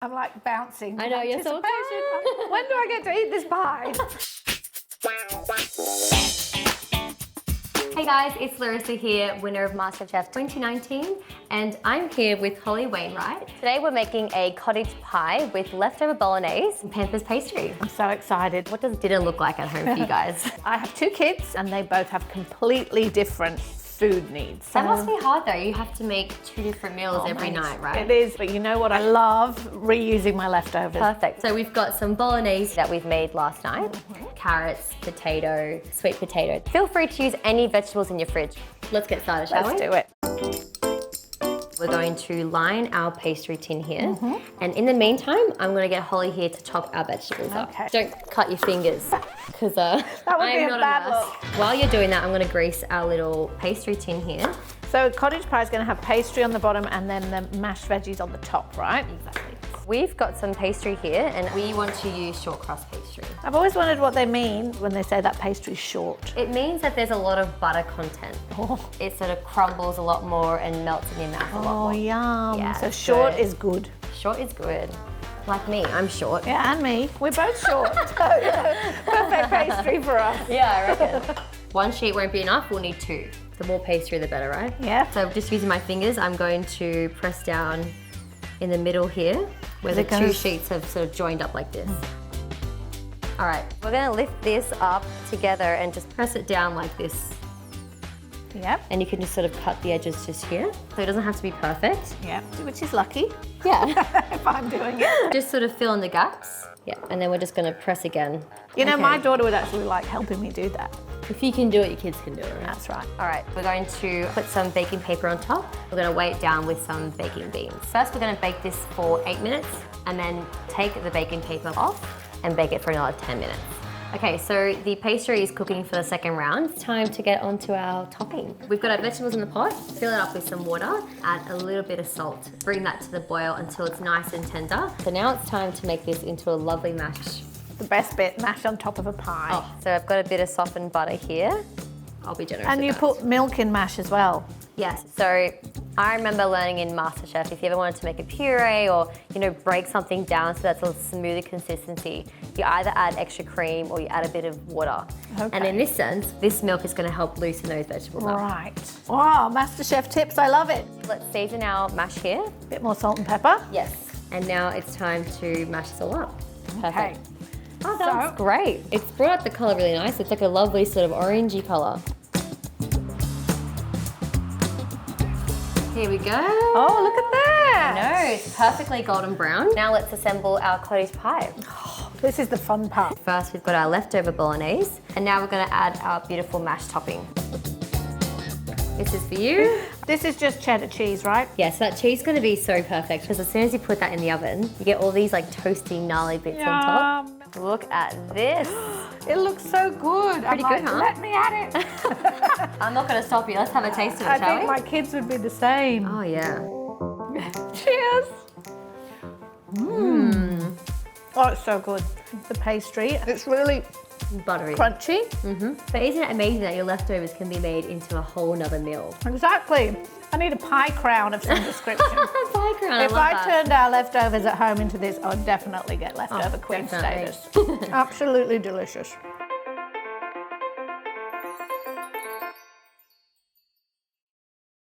I'm like bouncing. I know, you're so excited. When do I get to eat this pie? Hey guys, it's Larissa here, winner of MasterChef 2019, and I'm here with Holly Wainwright. Today we're making a cottage pie with leftover Bolognese and Pampas Pastry. I'm so excited. What does dinner look like at home for you guys? I have 2 kids and they both have completely different food needs. That must be hard though. You have to make 2 different meals every night, right? It is, but you know what? I love reusing my leftovers. Perfect. So we've got some Bolognese that we've made last night. Carrots, potato, sweet potato. Feel free to use any vegetables in your fridge. Let's get started, shall we? Let's do it. We're going to line our pastry tin here. And in the meantime, I'm gonna get Holly here to chop our vegetables up. Don't cut your fingers, because that would I be am a not bad a nurse. look. While you're doing that, I'm gonna grease our little pastry tin here. So cottage pie is going to have pastry on the bottom and then the mashed veggies on the top, right? Exactly. We've got some pastry here, and we want to use short crust pastry. I've always wondered what they mean when they say that pastry's short. It means that there's a lot of butter content. Oh, It sort of crumbles a lot more and melts in your mouth a lot more. yum. Yeah, so short is good. Short is good. Like me, I'm short. Yeah, and me. We're both short. So, perfect pastry for us. Yeah, I reckon. 1 sheet won't be enough, we'll need 2. The more pastry, the better, right? Yeah. So just using my fingers, I'm going to press down in the middle here, where the 2 sheets have sort of joined up like this. All right, we're gonna lift this up together and just press it down like this. Yep. And you can just sort of cut the edges just here. So it doesn't have to be perfect. Yep. Which is lucky. Yeah. If I'm doing it. Just sort of fill in the gaps. Yeah, and then we're just gonna press again. You know, Okay. my daughter would actually like helping me do that. If you can do it, your kids can do it, right? That's right. All right, we're going to put some baking paper on top. We're gonna weigh it down with some baking beans. First, we're gonna bake this for 8 minutes and then take the baking paper off and bake it for another 10 minutes. Okay, so the pastry is cooking for the 2nd round. It's time to get onto our topping. We've got our vegetables in the pot, fill it up with some water, add a little bit of salt, bring that to the boil until it's nice and tender. So now it's time to make this into a lovely mash. The best bit, mashed on top of a pie. Oh, so I've got a bit of softened butter here. I'll be generous And with you that. put milk in mash as well. Yes, so I remember learning in MasterChef, if you ever wanted to make a puree or, you know, break something down so that's a smoother consistency, you either add extra cream or you add a bit of water. Okay. And in this sense, this milk is gonna help loosen those vegetables up. Right. Wow, MasterChef tips, I love it. Let's season our mash here. Bit more salt and pepper. Yes. And now it's time to mash this all up. Perfect. Okay. Oh, that's great. It's brought out the color really nice. It's like a lovely sort of orangey color. Here we go. Oh, look at that. No, it's perfectly golden brown. Now let's assemble our cottage pie. This is the fun part. First, we've got our leftover Bolognese, and now we're gonna add our beautiful mashed topping. This is for you. This is just cheddar cheese, right? Yeah, so that cheese is gonna be so perfect because as soon as you put that in the oven, you get all these like toasty, gnarly bits on top. Look at this. It looks so good. Pretty I'm good, like, huh? Let me at it. I'm not gonna stop you. Let's have a taste of it, I shall think we? my kids would be the same. Oh yeah. Cheers. Oh, it's so good. The pastry, it's really Buttery. crunchy. But isn't it amazing that your leftovers can be made into a whole nother meal? Exactly. I need a pie crown of some description. Pie crown, If love I that. turned our leftovers at home into this, I would definitely get leftover queen definitely. status. Absolutely delicious.